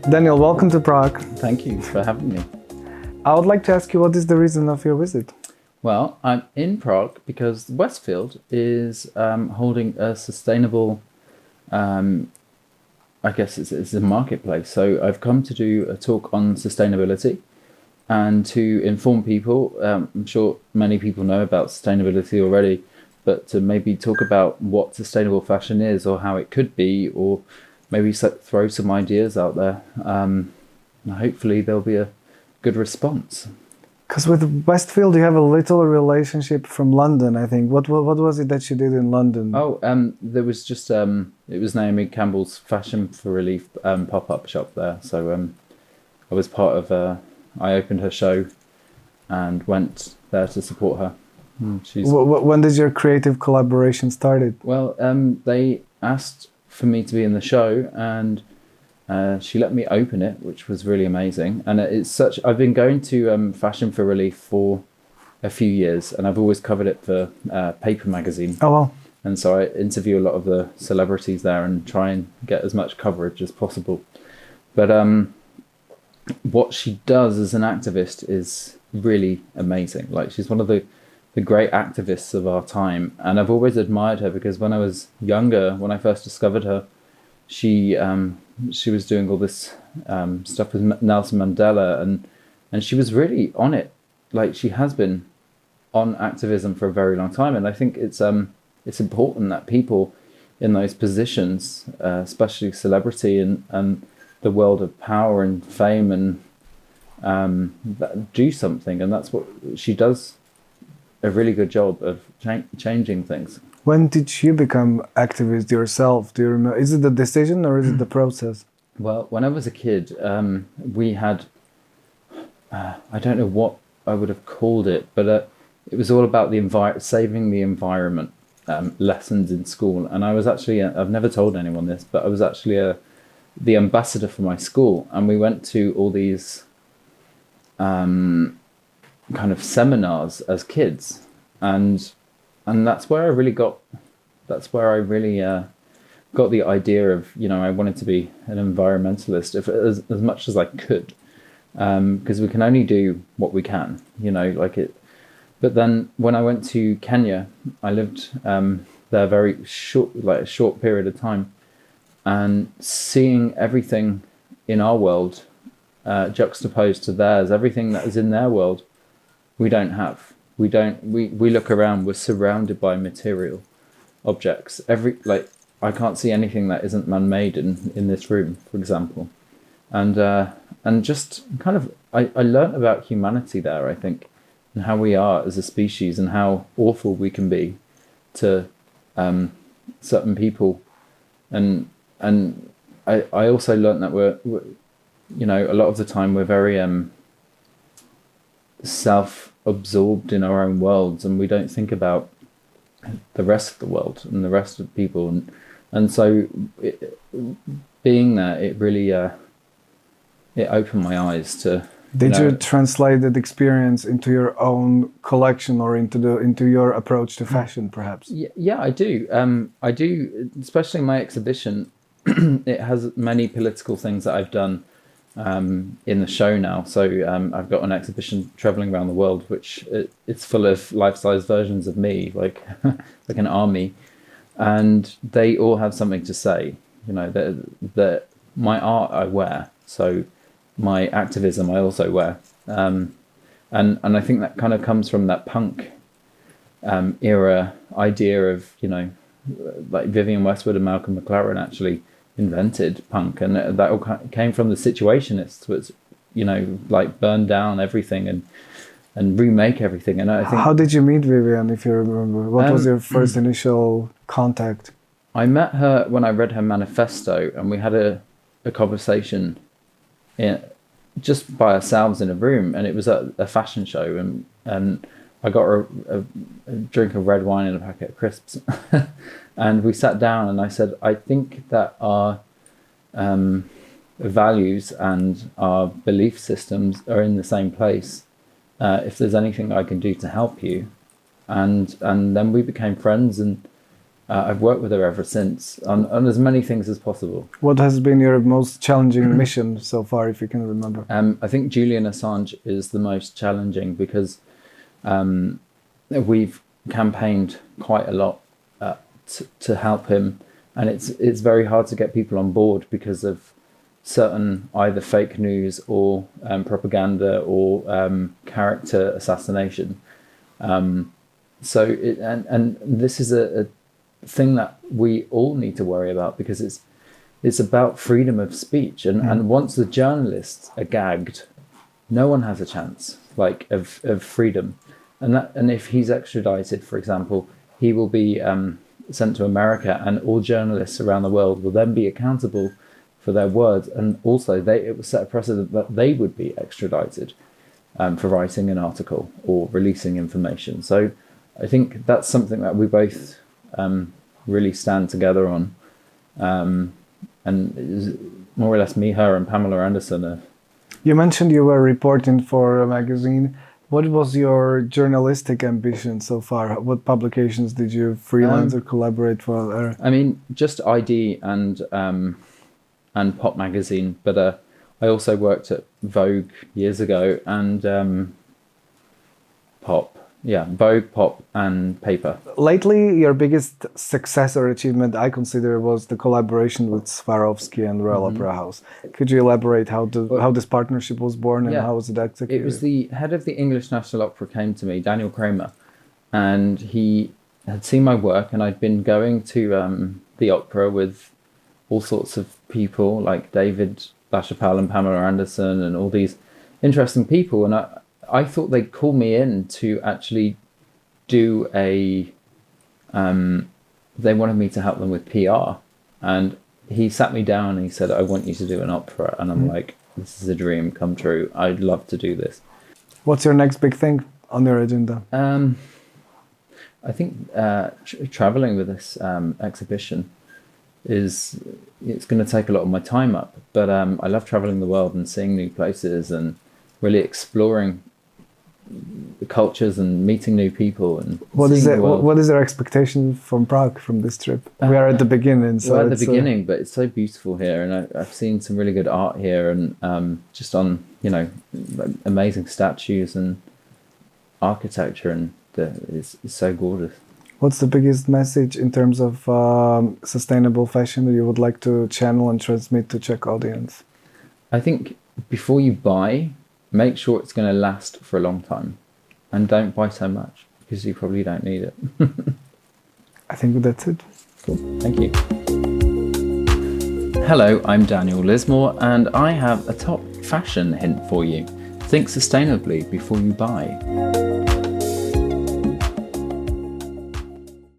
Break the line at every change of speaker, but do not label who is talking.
Daniel, welcome to Prague.
Thank you for having me.
I would like to ask you, what is the reason of your visit?
Well, I'm in Prague because Westfield is holding a sustainable, I guess it's a marketplace. So I've come to do a talk on sustainability and to inform people. I'm sure many people know about sustainability already, but to maybe talk about what sustainable fashion is or how it could be, or maybe throw some ideas out there. Hopefully there'll be a good response.
Because with Westfield, you have a little relationship from London, I think. What was it that you did in London?
Oh, there was just, it was Naomi Campbell's Fashion for Relief pop-up shop there. So I was part of, I opened her show and went there to support her.
When did your creative collaboration started?
Well, they asked for me to be in the show, and she let me open it, which was really amazing. And I've been going to Fashion for Relief for a few years, and I've always covered it for Paper magazine.
Oh, wow.
And so I interview a lot of the celebrities there and try and get as much coverage as possible. But what she does as an activist is really amazing. Like, she's one of the great activists of our time. And I've always admired her because when I was younger, when I first discovered her, she was doing all this stuff with Nelson Mandela, and she was really on it. Like, she has been on activism for a very long time. And I think it's important that people in those positions, especially celebrity and the world of power and fame, and that do something. And that's what she does, a really good job of changing things.
When did you become activist yourself? Do you remember? Is it the decision or is it the process?
Well, when I was a kid, we had, I don't know what I would have called it, but it was all about saving the environment lessons in school. And I was actually, I've never told anyone this, but I was actually the ambassador for my school. And we went to all these kind of seminars as kids, and that's where I really got the idea of, I wanted to be an environmentalist as much as I could, because we can only do what we can, but then when I went to Kenya, I lived there very a short period of time, and seeing everything in our world juxtaposed to theirs, everything that is in their world we don't have. We look around, we're surrounded by material objects. I can't see anything that isn't man-made in this room, for example. And just kind of, I learned about humanity there, I think, and how we are as a species and how awful we can be to certain people. And I also learned that we're a lot of the time we're very self-absorbed in our own worlds, and we don't think about the rest of the world and the rest of people, and so being there, it really it opened my eyes to.
Did you translate that experience into your own collection or into your approach to fashion, perhaps?
Yeah, I do. I do, especially my exhibition. It has many political things that I've done in the show now. So I've got an exhibition traveling around the world, which it's full of life-size versions of me, like like an army, and they all have something to say. That my art I wear, so my activism I also wear, and I think that kind of comes from that punk era idea of like Vivienne Westwood and Malcolm McLaren actually invented punk, and that all came from the Situationists, which like burn down everything and remake everything. And I think,
how did you meet Vivienne, if you remember? What was your first initial contact?
I met her when I read her manifesto, and we had a conversation just by ourselves in a room, and it was at a fashion show, and I got her a drink of red wine and a packet of crisps. And we sat down, and I said, I think that our values and our belief systems are in the same place. If there's anything I can do to help you. And then we became friends, and I've worked with her ever since on as many things as possible.
What has been your most challenging mission so far, if you can remember?
I think Julian Assange is the most challenging because we've campaigned quite a lot to help him, and it's very hard to get people on board because of certain either fake news or propaganda or character assassination. So this is a thing that we all need to worry about because it's about freedom of speech, and once the journalists are gagged, no one has a chance of freedom, and if he's extradited, for example, he will be sent to America, and all journalists around the world will then be accountable for their words, and also it will set a precedent that they would be extradited for writing an article or releasing information. So I think that's something that we both really stand together on, and it's more or less me, her, and Pamela Anderson.
You mentioned you were reporting for a magazine. What was your journalistic ambition so far? What publications did you freelance or collaborate for?
I mean, just ID and Pop magazine, but I also worked at Vogue years ago and Pop. Yeah, Vogue, Pop, and Paper. Lately,
your biggest success or achievement, I consider, was the collaboration with Swarovski and Royal Opera House. Could you elaborate how this partnership was born and how was it executed?
It was the head of the English National Opera came to me, Daniel Kramer, and he had seen my work, and I'd been going to the opera with all sorts of people like David LaChapelle and Pamela Anderson and all these interesting people, and I thought they'd call me in to actually do they wanted me to help them with PR. And he sat me down and he said, I want you to do an opera. And I'm like, this is a dream come true. I'd love to do this.
What's your next big thing on your agenda?
I think traveling with this exhibition it's going to take a lot of my time up. But I love traveling the world and seeing new places and really exploring the cultures and meeting new people. And
what is your expectation from Prague, from this trip? We are at the beginning. So
we're at the beginning, but it's so beautiful here, and I've seen some really good art here, and just on amazing statues and architecture, and it's so gorgeous.
What's the biggest message in terms of sustainable fashion that you would like to channel and transmit to Czech audience?
I think before you buy, make sure it's going to last for a long time, and don't buy so much because you probably don't need it.
I think that's it.
Cool. Thank you. Hello, I'm Daniel Lismore, and I have a top fashion hint for you. Think sustainably before you buy.